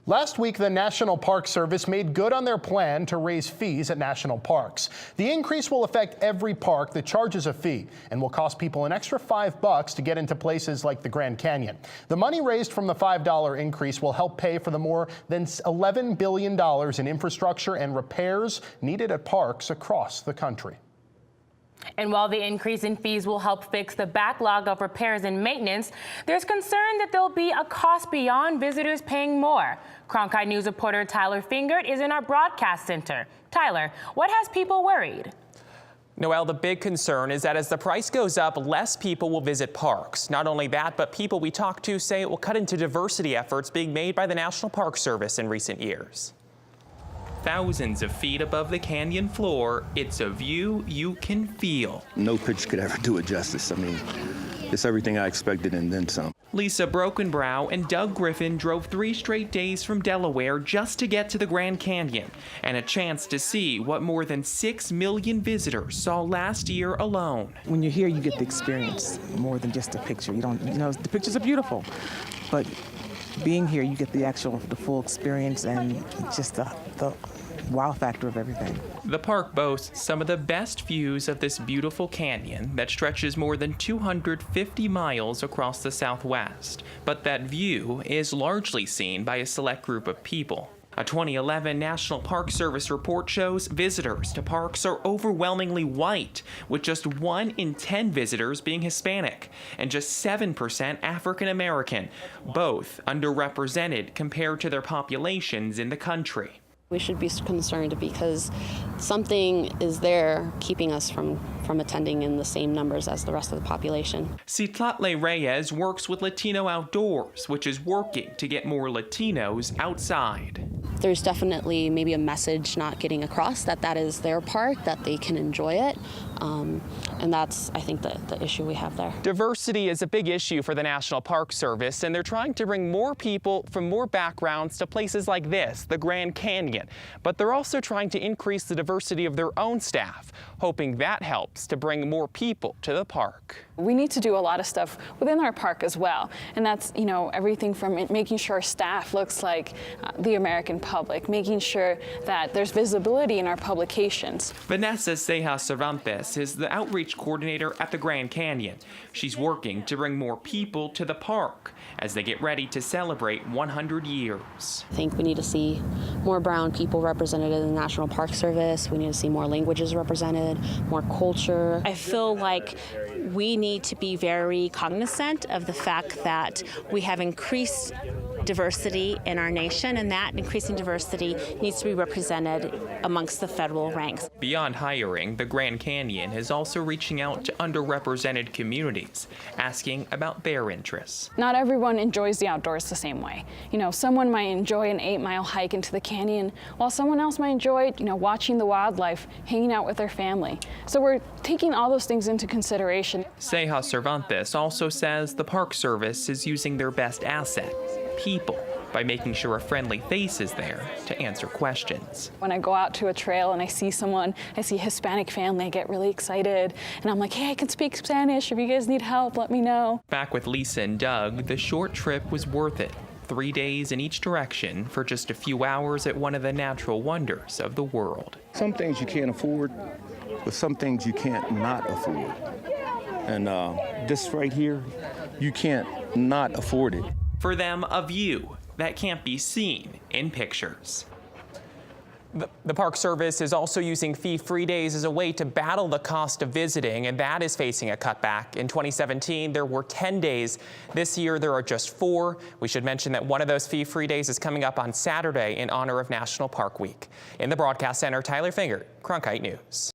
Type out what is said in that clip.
Last week, the National Park Service made good on their plan to raise fees at national parks. The increase will affect every park that charges a fee and will cost people an extra $5 to get into places like the Grand Canyon. The money raised from the $5 increase will help pay for the more than $11 billion in infrastructure and repairs needed at parks across the country. And while the increase in fees will help fix the backlog of repairs and maintenance, there's concern that there'll be a cost beyond visitors paying more. Cronkite News reporter Tyler Fingert is in our broadcast center. Tyler, what has people worried? Noelle, the big concern is that as the price goes up, less people will visit parks. Not only that, but people we talked to say it will cut into diversity efforts being made by the National Park Service in recent years. Thousands of feet above the canyon floor, it's a view you can feel. No picture could ever do it justice. I mean, it's everything I expected and then some. Lisa Brokenbrow and Doug Griffin drove 3 straight days from Delaware just to get to the Grand Canyon and a chance to see what more than 6 million visitors saw last year alone. When you're here, you get the experience more than just a picture. You know, the pictures are beautiful, but being here, you get the full experience and just the wow factor of everything. The park boasts some of the best views of this beautiful canyon that stretches more than 250 miles across the Southwest. But that view is largely seen by a select group of people. A 2011 National Park Service report shows visitors to parks are overwhelmingly white, with just 1 in 10 visitors being Hispanic and just 7% African American, both underrepresented compared to their populations in the country. We should be concerned because something is there keeping us from attending in the same numbers as the rest of the population. Citlatle Reyes works with Latino Outdoors, which is working to get more Latinos outside. There's definitely maybe a message not getting across that is their park, that they can enjoy it. And that's, I think, the issue we have there. Diversity is a big issue for the National Park Service, and they're trying to bring more people from more backgrounds to places like this, the Grand Canyon. But they're also trying to increase the diversity of their own staff, hoping that helps to bring more people to the park. We need to do a lot of stuff within our park as well, and that's, you know, everything from making sure staff looks like the American public, making sure that there's visibility in our publications. Vanessa Ceja Cervantes is the outreach coordinator at the Grand Canyon. She's working to bring more people to the park as they get ready to celebrate 100 years. I think we need to see more brown people represented in the National Park Service. We need to see more languages represented, more culture. I feel like we need to be very cognizant of the fact that we have increased diversity in our nation, and that increasing diversity needs to be represented amongst the federal ranks. Beyond hiring, the Grand Canyon is also reaching out to underrepresented communities, asking about their interests. Not everyone enjoys the outdoors the same way. You know, someone might enjoy an 8-mile hike into the canyon, while someone else might enjoy, watching the wildlife, hanging out with their family. So we're taking all those things into consideration. Ceja Cervantes also says the Park Service is using their best asset, people, by making sure a friendly face is there to answer questions. When I go out to a trail and I see someone, I see a Hispanic family, I get really excited. And I'm like, hey, I can speak Spanish. If you guys need help, let me know. Back with Lisa and Doug, the short trip was worth it. 3 days in each direction for just a few hours at one of the natural wonders of the world. Some things you can't afford, but some things you can't not afford. And this right here, you can't not afford it. For them, a view that can't be seen in pictures. The Park Service is also using fee-free days as a way to battle the cost of visiting, and that is facing a cutback. In 2017, there were 10 days. This year, there are just 4. We should mention that one of those fee-free days is coming up on Saturday in honor of National Park Week. In the broadcast center, Tyler Fingert, Cronkite News.